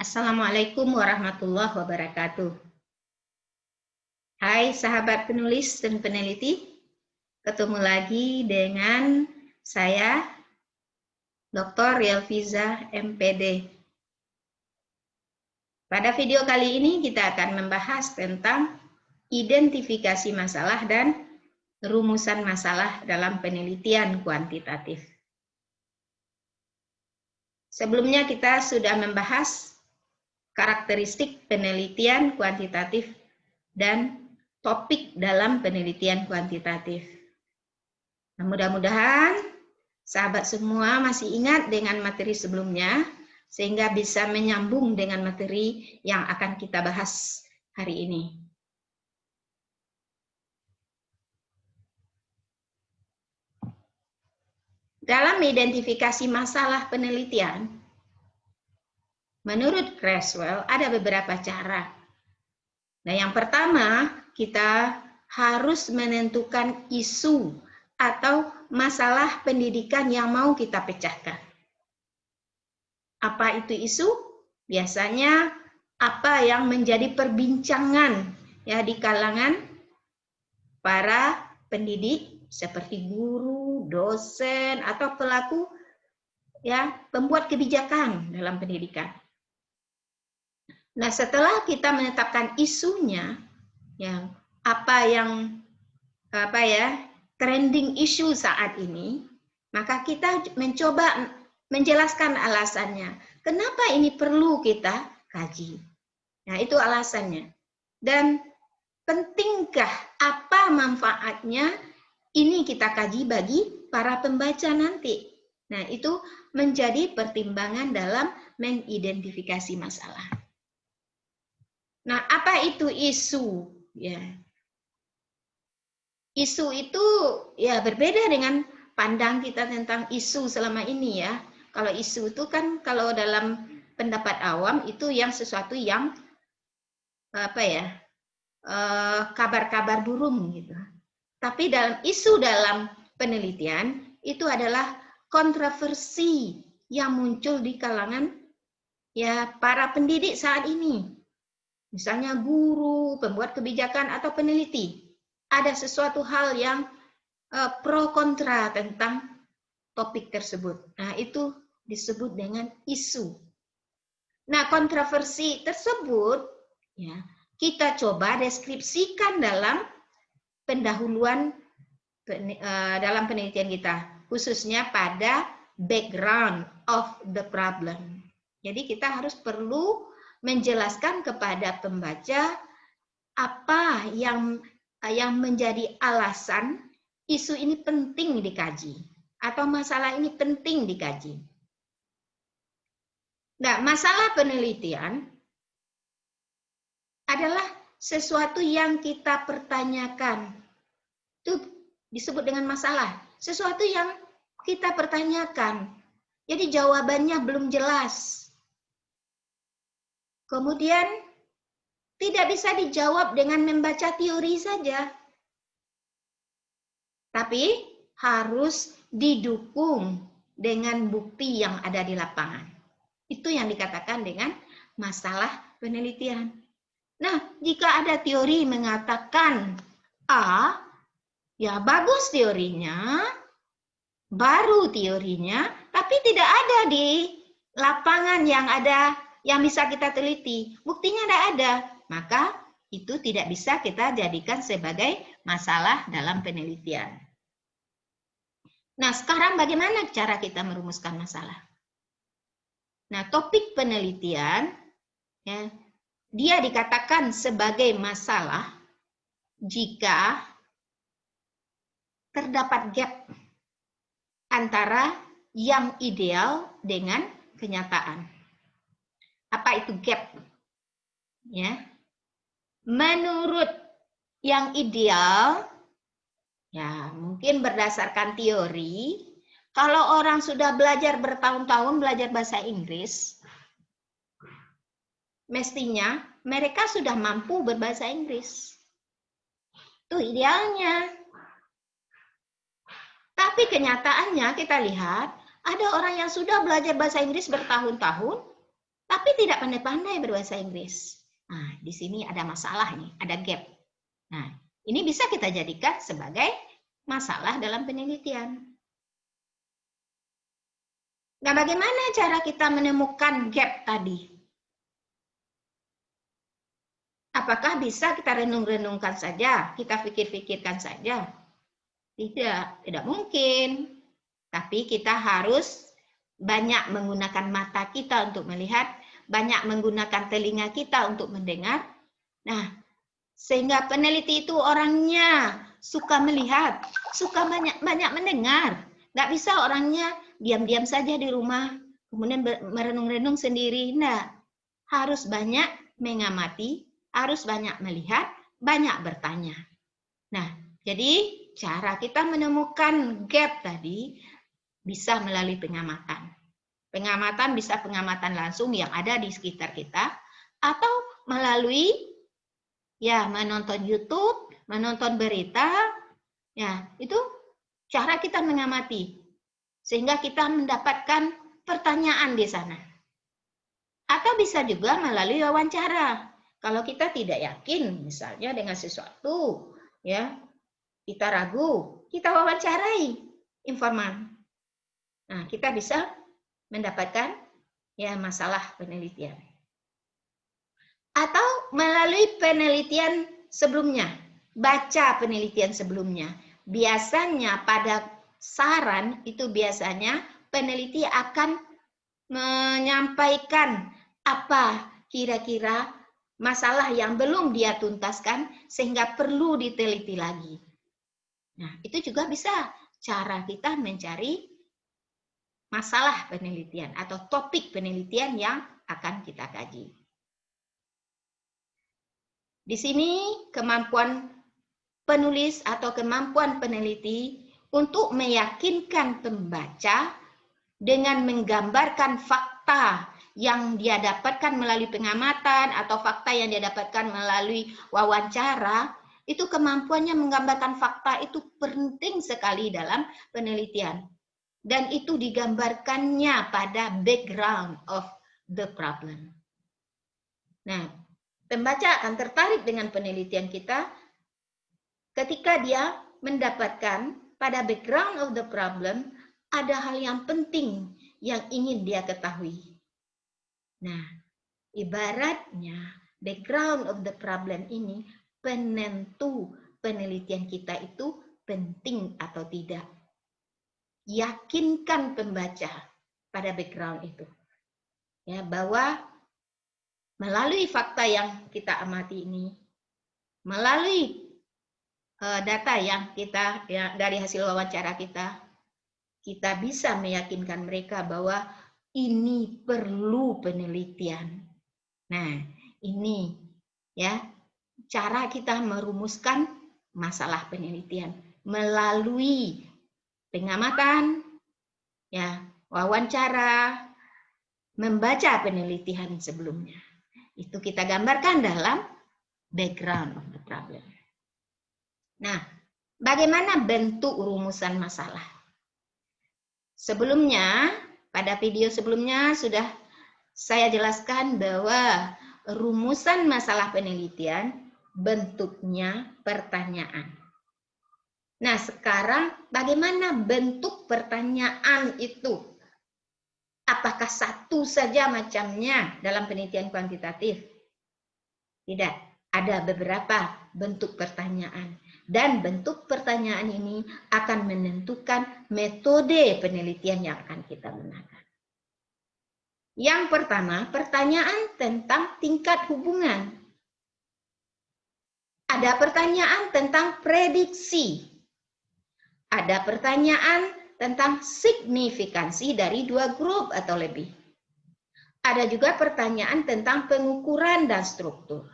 Assalamualaikum warahmatullahi wabarakatuh. Hai sahabat penulis dan peneliti, ketemu lagi dengan saya, Dr. Yelviza, MPD. Pada video kali ini kita akan membahas tentang identifikasi masalah dan rumusan masalah dalam penelitian kuantitatif. Sebelumnya kita sudah membahas karakteristik penelitian kuantitatif dan topik dalam penelitian kuantitatif. Nah, mudah-mudahan sahabat semua masih ingat dengan materi sebelumnya, sehingga bisa menyambung dengan materi yang akan kita bahas hari ini. Dalam identifikasi masalah penelitian, menurut Creswell ada beberapa cara. Nah, yang pertama, kita harus menentukan isu atau masalah pendidikan yang mau kita pecahkan. Apa itu isu? Biasanya apa yang menjadi perbincangan ya di kalangan para pendidik seperti guru, dosen atau pelaku ya pembuat kebijakan dalam pendidikan. Nah, setelah kita menetapkan isunya, yang trending issue saat ini, maka kita mencoba menjelaskan alasannya. Kenapa ini perlu kita kaji? Nah, itu alasannya. Dan pentingkah, apa manfaatnya ini kita kaji bagi para pembaca nanti? Nah, itu menjadi pertimbangan dalam mengidentifikasi masalah. Nah, apa itu isu? Ya. Isu itu ya berbeda dengan pandang kita tentang isu selama ini ya. Kalau isu itu kan kalau dalam pendapat awam itu yang sesuatu yang kabar-kabar burung gitu. Tapi dalam isu dalam penelitian itu adalah kontroversi yang muncul di kalangan ya para pendidik saat ini. Misalnya guru, pembuat kebijakan atau peneliti. Ada sesuatu hal yang pro kontra tentang topik tersebut. Nah, itu disebut dengan isu. Nah, kontroversi tersebut ya kita coba deskripsikan dalam pendahuluan dalam penelitian kita, khususnya pada background of the problem. Jadi kita harus perlu menjelaskan kepada pembaca apa yang menjadi alasan isu ini penting dikaji atau masalah ini penting dikaji. Nah, masalah penelitian adalah sesuatu yang kita pertanyakan. Itu disebut dengan masalah. Sesuatu yang kita pertanyakan. Jadi jawabannya belum jelas. Kemudian tidak bisa dijawab dengan membaca teori saja. Tapi harus didukung dengan bukti yang ada di lapangan. Itu yang dikatakan dengan masalah penelitian. Nah, jika ada teori mengatakan A, ya bagus teorinya, baru teorinya, tapi tidak ada di lapangan yang bisa kita teliti. Buktinya tidak ada. Maka itu tidak bisa kita jadikan sebagai masalah dalam penelitian. Nah, sekarang bagaimana cara kita merumuskan masalah? Nah, topik penelitian, ya, dia dikatakan sebagai masalah jika terdapat gap antara yang ideal dengan kenyataan. Apa itu gap? Ya. Menurut yang ideal, ya mungkin berdasarkan teori, kalau orang sudah belajar bertahun-tahun belajar bahasa Inggris, mestinya mereka sudah mampu berbahasa Inggris. Itu idealnya. Tapi kenyataannya kita lihat, ada orang yang sudah belajar bahasa Inggris bertahun-tahun, tapi tidak pandai-pandai berbahasa Inggris. Nah, di sini ada masalah nih, ada gap. Nah, ini bisa kita jadikan sebagai masalah dalam penelitian. Nah, bagaimana cara kita menemukan gap tadi? Apakah bisa kita renung-renungkan saja, kita pikir-pikirkan saja? Tidak mungkin. Tapi kita harus banyak menggunakan mata kita untuk melihat, banyak menggunakan telinga kita untuk mendengar. Nah, sehingga peneliti itu orangnya suka melihat, suka banyak mendengar. Nggak bisa orangnya diam-diam saja di rumah, kemudian merenung-renung sendiri. Nah, harus banyak mengamati, harus banyak melihat, banyak bertanya. Nah, jadi cara kita menemukan gap tadi bisa melalui pengamatan. Pengamatan bisa pengamatan langsung yang ada di sekitar kita, atau melalui ya menonton YouTube, menonton berita, ya itu cara kita mengamati. Sehingga kita mendapatkan pertanyaan di sana. Atau bisa juga melalui wawancara. Kalau kita tidak yakin misalnya dengan sesuatu, ya kita ragu, kita wawancarai informan. Nah, kita bisa mendapatkan ya masalah penelitian. Atau melalui penelitian sebelumnya, baca penelitian sebelumnya. Biasanya pada saran itu biasanya peneliti akan menyampaikan apa kira-kira masalah yang belum dia tuntaskan sehingga perlu diteliti lagi. Nah, itu juga bisa cara kita mencari masalah penelitian atau topik penelitian yang akan kita kaji. Di sini kemampuan penulis atau kemampuan peneliti untuk meyakinkan pembaca dengan menggambarkan fakta yang dia dapatkan melalui pengamatan atau fakta yang dia dapatkan melalui wawancara, itu kemampuannya menggambarkan fakta itu penting sekali dalam penelitian. Dan itu digambarkannya pada background of the problem. Nah, pembaca akan tertarik dengan penelitian kita ketika dia mendapatkan pada background of the problem ada hal yang penting yang ingin dia ketahui. Nah, ibaratnya background of the problem ini penentu penelitian kita itu penting atau tidak. Yakinkan pembaca pada background itu. Ya, bahwa melalui fakta yang kita amati ini, melalui data yang kita dari hasil wawancara kita bisa meyakinkan mereka bahwa ini perlu penelitian. Nah, ini ya cara kita merumuskan masalah penelitian melalui pengamatan, ya, wawancara, membaca penelitian sebelumnya. Itu kita gambarkan dalam background of the problem. Nah, bagaimana bentuk rumusan masalah? Sebelumnya, pada video sebelumnya sudah saya jelaskan bahwa rumusan masalah penelitian bentuknya pertanyaan. Nah, sekarang bagaimana bentuk pertanyaan itu? Apakah satu saja macamnya dalam penelitian kuantitatif? Tidak, ada beberapa bentuk pertanyaan. Dan bentuk pertanyaan ini akan menentukan metode penelitian yang akan kita gunakan. Yang pertama, pertanyaan tentang tingkat hubungan. Ada pertanyaan tentang prediksi. Ada pertanyaan tentang signifikansi dari dua grup atau lebih. Ada juga pertanyaan tentang pengukuran dan struktur.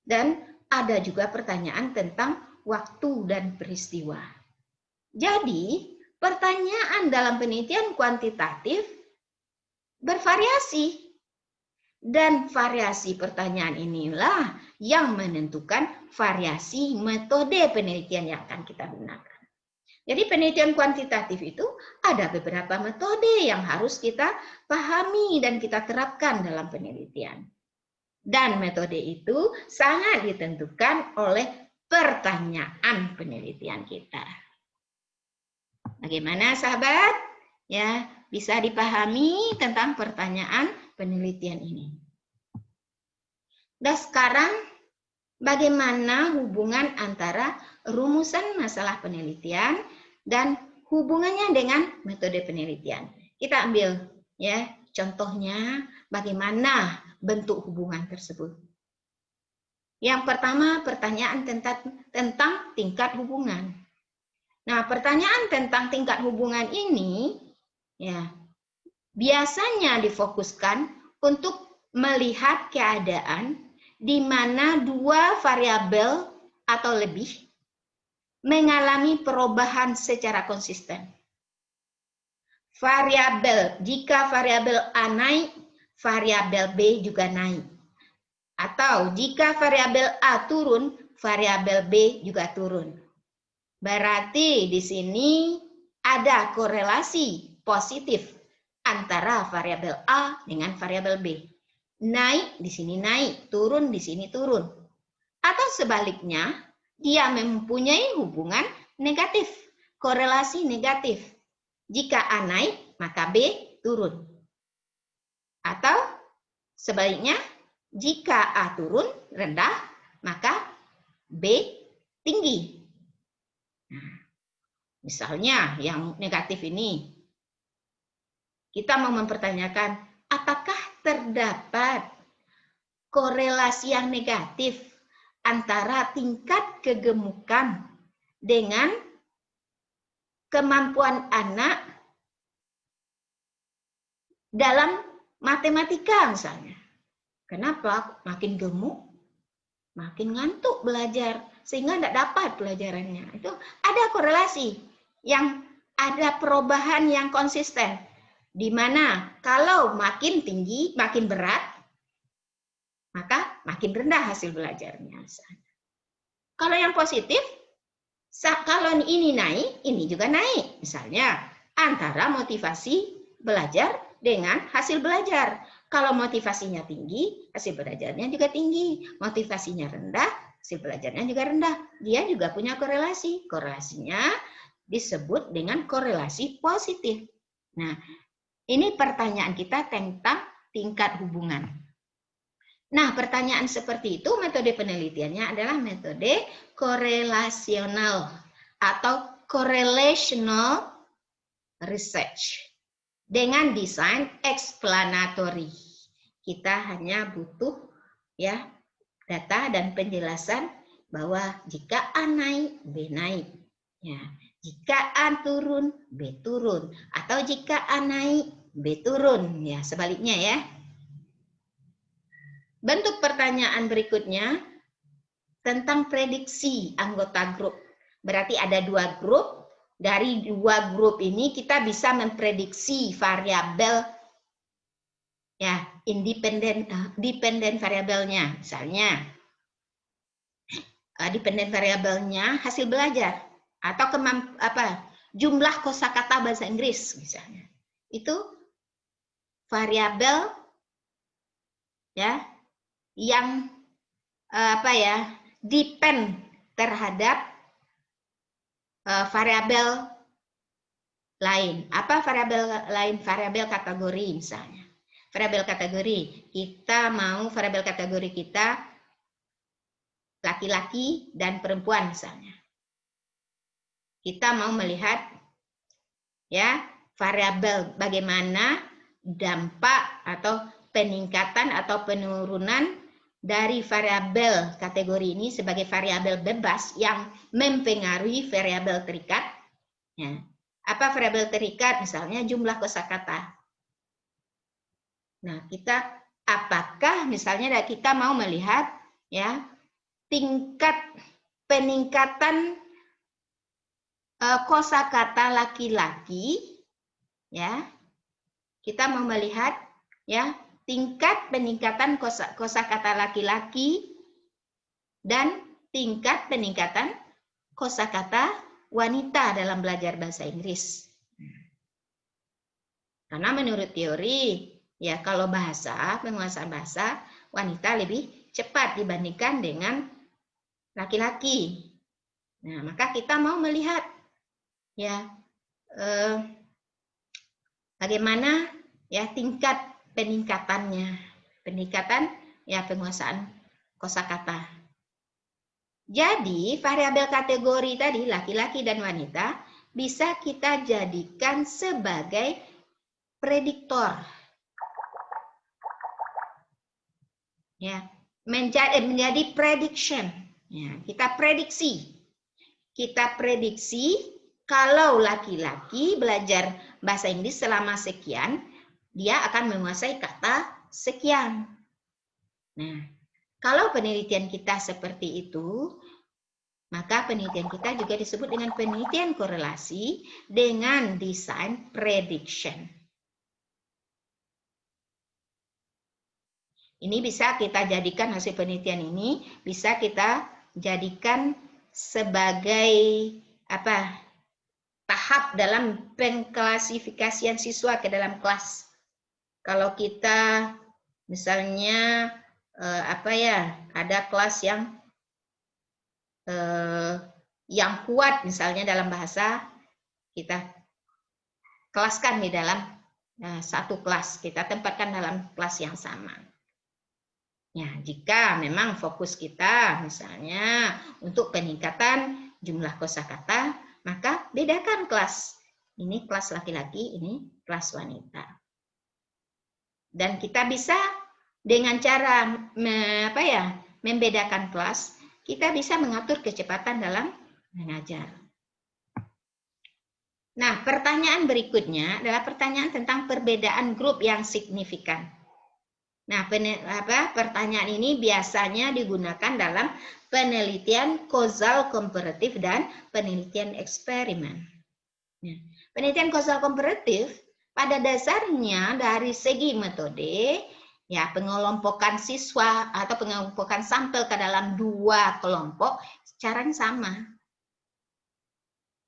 Dan ada juga pertanyaan tentang waktu dan peristiwa. Jadi, pertanyaan dalam penelitian kuantitatif bervariasi. Dan variasi pertanyaan inilah yang menentukan variasi metode penelitian yang akan kita gunakan. Jadi penelitian kuantitatif itu ada beberapa metode yang harus kita pahami dan kita terapkan dalam penelitian. Dan metode itu sangat ditentukan oleh pertanyaan penelitian kita. Bagaimana sahabat? Ya, bisa dipahami tentang pertanyaan penelitian ini. Dan sekarang bagaimana hubungan antara rumusan masalah penelitian dan hubungannya dengan metode penelitian? Kita ambil ya contohnya bagaimana bentuk hubungan tersebut. Yang pertama pertanyaan tentang tingkat hubungan. Nah, pertanyaan tentang tingkat hubungan ini ya biasanya difokuskan untuk melihat keadaan di mana dua variabel atau lebih mengalami perubahan secara konsisten. Jika variabel A naik, variabel B juga naik. Atau jika variabel A turun, variabel B juga turun. Berarti di sini ada korelasi positif antara variabel A dengan variabel B. Naik di sini naik, turun di sini turun. Atau sebaliknya, dia mempunyai hubungan negatif, korelasi negatif. Jika A naik, maka B turun. Atau sebaliknya, jika A turun, rendah, maka B tinggi. Nah, misalnya yang negatif ini, kita mau mempertanyakan apakah terdapat korelasi yang negatif antara tingkat kegemukan dengan kemampuan anak dalam matematika misalnya. Kenapa? Makin gemuk, makin ngantuk belajar, sehingga tidak dapat pelajarannya. Itu ada korelasi yang ada perubahan yang konsisten. Di mana kalau makin tinggi, makin berat, maka makin rendah hasil belajarnya. Kalau yang positif, kalau ini naik, ini juga naik. Misalnya antara motivasi belajar dengan hasil belajar. Kalau motivasinya tinggi, hasil belajarnya juga tinggi. Motivasinya rendah, hasil belajarnya juga rendah. Dia juga punya korelasi. Korelasinya disebut dengan korelasi positif. Nah, ini pertanyaan kita tentang tingkat hubungan. Nah, pertanyaan seperti itu metode penelitiannya adalah metode korelasional atau correlational research. Dengan desain explanatory. Kita hanya butuh ya data dan penjelasan bahwa jika A naik, B naik. Ya, jika A turun, B turun. Atau jika A naik, B turun. Ya, sebaliknya ya. Bentuk pertanyaan berikutnya tentang prediksi anggota grup. Berarti ada dua grup. Dari dua grup ini kita bisa memprediksi variabel ya dependen variabelnya. Misalnya dependen variabelnya hasil belajar atau jumlah kosakata bahasa Inggris misalnya. Itu variabel ya yang depend terhadap variabel lain. Apa variabel lain? Variabel kategori misalnya. Variabel kategori, kita mau variabel kategori kita laki-laki dan perempuan misalnya. Kita mau melihat ya variabel bagaimana dampak atau peningkatan atau penurunan dari variabel kategori ini sebagai variabel bebas yang mempengaruhi variabel terikat. Ya. Apa variabel terikat? Misalnya jumlah kosakata. Nah, apakah misalnya kita mau melihat ya tingkat peningkatan kosakata laki-laki ya. Kita mau melihat ya tingkat peningkatan kosakata laki-laki dan tingkat peningkatan kosakata wanita dalam belajar bahasa Inggris. Karena menurut teori, ya kalau penguasaan bahasa, wanita lebih cepat dibandingkan dengan laki-laki. Nah, maka kita mau melihat ya bagaimana ya tingkat peningkatan ya penguasaan kosakata. Jadi, variabel kategori tadi laki-laki dan wanita bisa kita jadikan sebagai prediktor. Ya, menjadi prediction. Ya, kita prediksi kalau laki-laki belajar bahasa Inggris selama sekian, dia akan menguasai kata sekian. Nah, kalau penelitian kita seperti itu, maka penelitian kita juga disebut dengan penelitian korelasi dengan desain prediction. Ini bisa kita jadikan hasil penelitian ini, bisa kita jadikan sebagai tahap dalam pengklasifikasian siswa ke dalam kelas. Kalau kita misalnya ada kelas yang kuat misalnya dalam bahasa, kita kelaskan di dalam satu kelas, kita tempatkan dalam kelas yang sama. Ya, jika memang fokus kita misalnya untuk peningkatan jumlah kosakata, maka bedakan kelas. Ini kelas laki-laki, ini kelas wanita. Dan kita bisa dengan cara membedakan kelas, kita bisa mengatur kecepatan dalam mengajar. Nah, pertanyaan berikutnya adalah pertanyaan tentang perbedaan grup yang signifikan. Nah, pertanyaan ini biasanya digunakan dalam penelitian kausal komparatif dan penelitian eksperimen. Nah, penelitian kausal komparatif pada dasarnya dari segi metode, ya pengelompokan siswa atau pengelompokan sampel ke dalam dua kelompok caranya sama.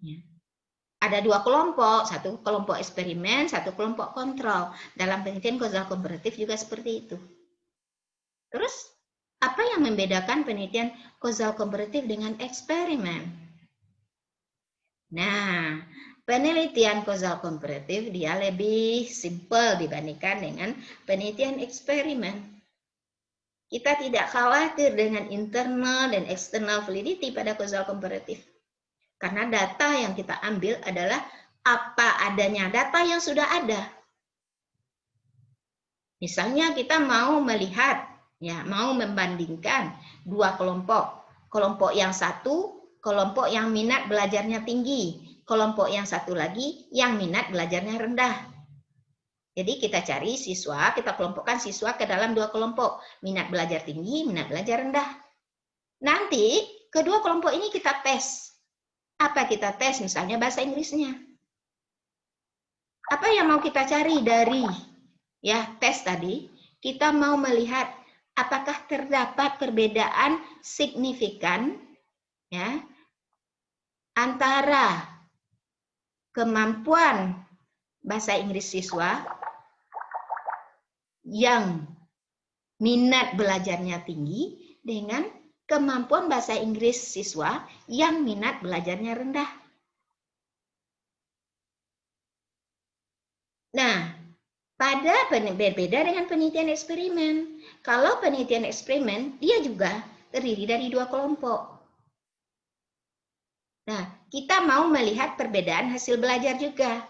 Ya. Ada dua kelompok, satu kelompok eksperimen, satu kelompok kontrol. Dalam penelitian kausal komparatif juga seperti itu. Terus, apa yang membedakan penelitian kausal komparatif dengan eksperimen? Nah, penelitian kausal komparatif dia lebih simpel dibandingkan dengan penelitian eksperimen. Kita tidak khawatir dengan internal dan external validity pada kausal komparatif. Karena data yang kita ambil adalah apa adanya, data yang sudah ada. Misalnya kita mau melihat, ya mau membandingkan dua kelompok. Kelompok yang satu, kelompok yang minat belajarnya tinggi. Kelompok yang satu lagi yang minat belajarnya rendah. Jadi kita cari siswa, kita kelompokkan siswa ke dalam dua kelompok. Minat belajar tinggi, minat belajar rendah. Nanti kedua kelompok ini kita tes. Apa kita tes? Misalnya bahasa Inggrisnya. Apa yang mau kita cari dari tes tadi? Kita mau melihat apakah terdapat perbedaan signifikan ya antara kemampuan bahasa Inggris siswa yang minat belajarnya tinggi dengan kemampuan bahasa Inggris siswa yang minat belajarnya rendah. Nah, berbeda dengan penelitian eksperimen. Kalau penelitian eksperimen, dia juga terdiri dari dua kelompok. Nah, kita mau melihat perbedaan hasil belajar juga.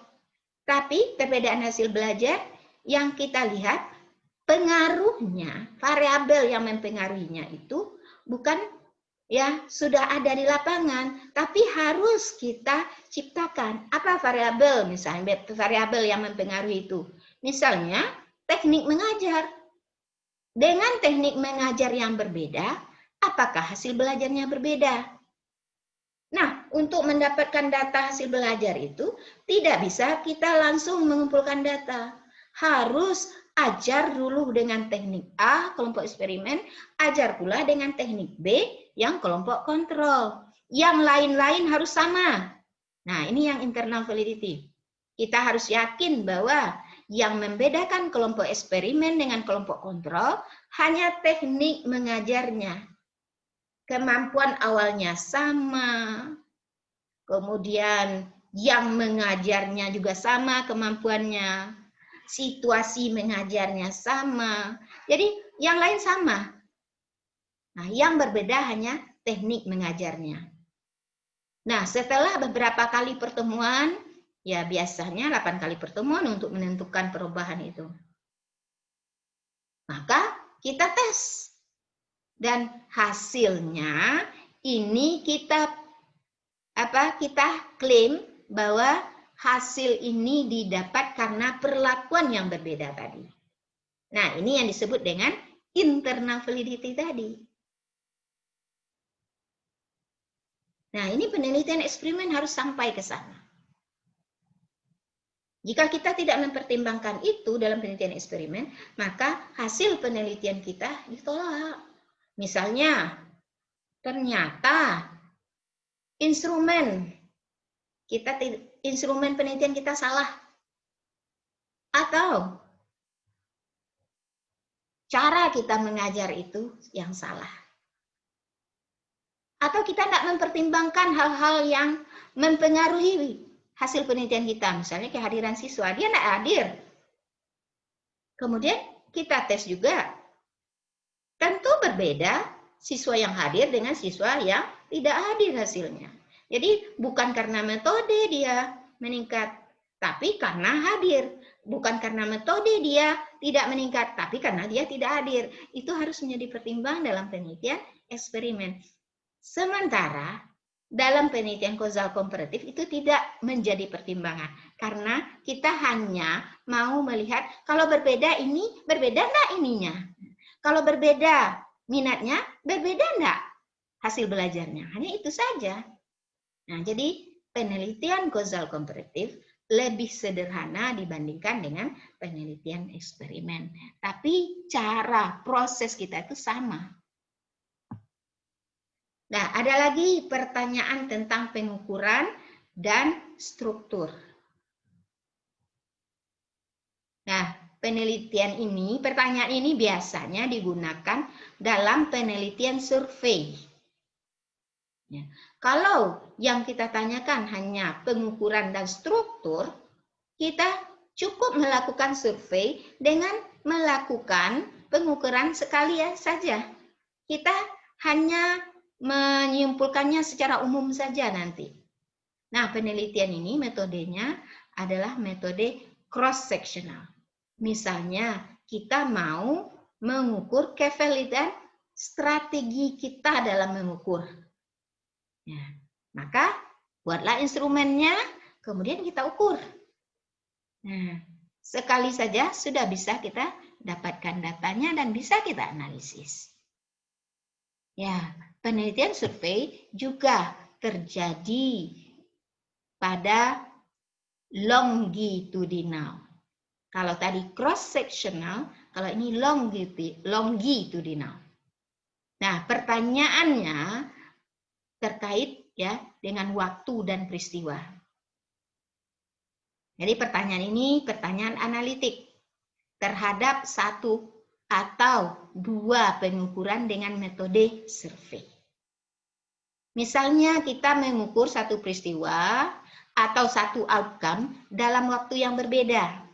Tapi perbedaan hasil belajar yang kita lihat, pengaruhnya, variabel yang mempengaruhinya itu bukan sudah ada di lapangan, tapi harus kita ciptakan. Apa variabel misalnya, variabel yang mempengaruhi itu? Misalnya teknik mengajar. Dengan teknik mengajar yang berbeda, apakah hasil belajarnya berbeda? Nah, untuk mendapatkan data hasil belajar itu tidak bisa kita langsung mengumpulkan data. Harus ajar dulu dengan teknik A, kelompok eksperimen, ajar pula dengan teknik B, yang kelompok kontrol. Yang lain-lain harus sama. Nah, ini yang internal validity. Kita harus yakin bahwa yang membedakan kelompok eksperimen dengan kelompok kontrol hanya teknik mengajarnya. Kemampuan awalnya sama, kemudian yang mengajarnya juga sama kemampuannya, situasi mengajarnya sama. Jadi yang lain sama. Nah, yang berbeda hanya teknik mengajarnya. Nah, setelah beberapa kali pertemuan, ya biasanya 8 kali pertemuan untuk menentukan perubahan itu. Maka kita tes. Dan hasilnya ini kita klaim bahwa hasil ini didapat karena perlakuan yang berbeda tadi. Nah, ini yang disebut dengan internal validity tadi. Nah, ini penelitian eksperimen harus sampai ke sana. Jika kita tidak mempertimbangkan itu dalam penelitian eksperimen, maka hasil penelitian kita ditolak. Misalnya, ternyata instrumen penelitian kita salah. Atau cara kita mengajar itu yang salah. Atau kita tidak mempertimbangkan hal-hal yang mempengaruhi hasil penelitian kita. Misalnya kehadiran siswa, dia tidak hadir. Kemudian kita tes juga. Tentu berbeda siswa yang hadir dengan siswa yang tidak hadir hasilnya. Jadi bukan karena metode dia meningkat, tapi karena hadir. Bukan karena metode dia tidak meningkat, tapi karena dia tidak hadir. Itu harus menjadi pertimbangan dalam penelitian eksperimen. Sementara dalam penelitian kausal komparatif itu tidak menjadi pertimbangan. Karena kita hanya mau melihat kalau berbeda ini, berbeda enggak ininya. Kalau berbeda minatnya, berbeda enggak hasil belajarnya. Hanya itu saja. Nah, jadi penelitian kausal komparatif lebih sederhana dibandingkan dengan penelitian eksperimen. Tapi cara proses kita itu sama. Nah, ada lagi pertanyaan tentang pengukuran dan struktur. Nah, pertanyaan ini biasanya digunakan dalam penelitian survei. Ya. Kalau yang kita tanyakan hanya pengukuran dan struktur, kita cukup melakukan survei dengan melakukan pengukuran sekali saja. Kita hanya menyimpulkannya secara umum saja nanti. Nah, penelitian ini metodenya adalah metode cross-sectional. Misalnya, kita mau mengukur kevalidan strategi kita dalam mengukur. Ya, maka buatlah instrumennya, kemudian kita ukur. Nah, sekali saja sudah bisa kita dapatkan datanya dan bisa kita analisis. Ya, penelitian survei juga terjadi pada longitudinal. Kalau tadi cross-sectional, kalau ini longitudinal. Nah, pertanyaannya terkait ya dengan waktu dan peristiwa. Jadi pertanyaan ini pertanyaan analitik terhadap satu atau dua pengukuran dengan metode survei. Misalnya kita mengukur satu peristiwa atau satu outcome dalam waktu yang berbeda.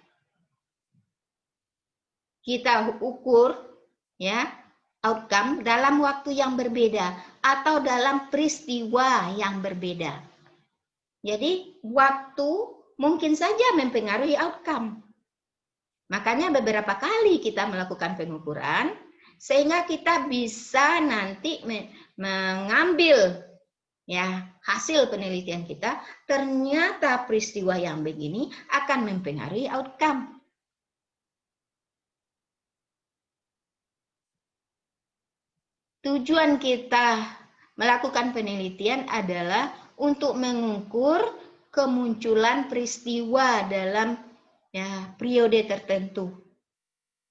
Kita ukur ya outcome dalam waktu yang berbeda atau dalam peristiwa yang berbeda. Jadi waktu mungkin saja mempengaruhi outcome. Makanya beberapa kali kita melakukan pengukuran sehingga kita bisa nanti mengambil ya hasil penelitian kita, ternyata peristiwa yang begini akan mempengaruhi outcome. Tujuan kita melakukan penelitian adalah untuk mengukur kemunculan peristiwa dalam ya, periode tertentu.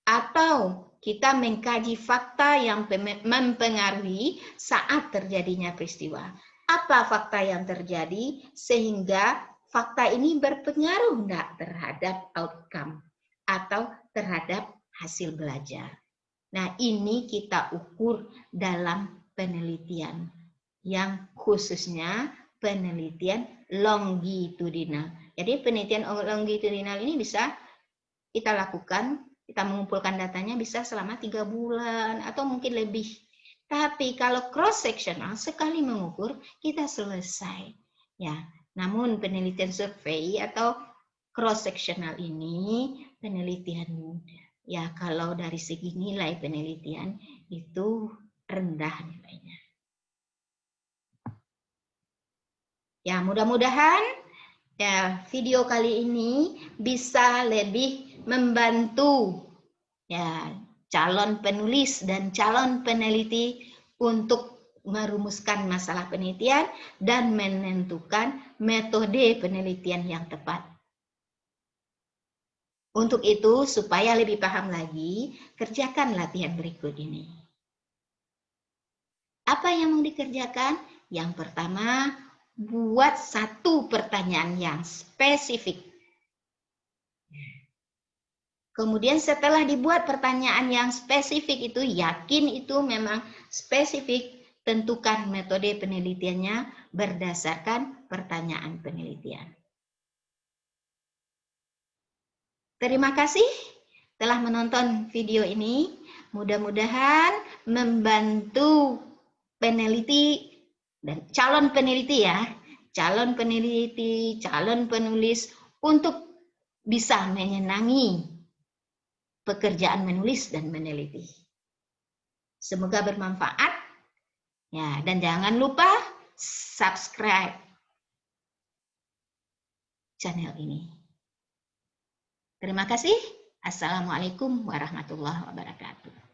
Atau kita mengkaji fakta yang mempengaruhi saat terjadinya peristiwa. Apa fakta yang terjadi sehingga fakta ini berpengaruh enggak terhadap outcome atau terhadap hasil belajar. Nah, ini kita ukur dalam penelitian yang khususnya penelitian longitudinal. Jadi penelitian longitudinal ini bisa kita lakukan, kita mengumpulkan datanya bisa selama 3 bulan atau mungkin lebih. Tapi kalau cross sectional sekali mengukur kita selesai. Ya, namun penelitian survei atau cross sectional ini penelitian ya kalau dari segi nilai penelitian itu rendah nilainya. Ya, mudah-mudahan ya video kali ini bisa lebih membantu ya calon penulis dan calon peneliti untuk merumuskan masalah penelitian dan menentukan metode penelitian yang tepat. Untuk itu, supaya lebih paham lagi, kerjakan latihan berikut ini. Apa yang mau dikerjakan? Yang pertama, buat satu pertanyaan yang spesifik. Kemudian setelah dibuat pertanyaan yang spesifik itu, yakin itu memang spesifik, tentukan metode penelitiannya berdasarkan pertanyaan penelitian. Terima kasih telah menonton video ini. Mudah-mudahan membantu peneliti dan calon peneliti ya, calon peneliti, calon penulis untuk bisa menyenangi pekerjaan menulis dan meneliti. Semoga bermanfaat. Ya, dan jangan lupa subscribe channel ini. Terima kasih. Assalamualaikum warahmatullahi wabarakatuh.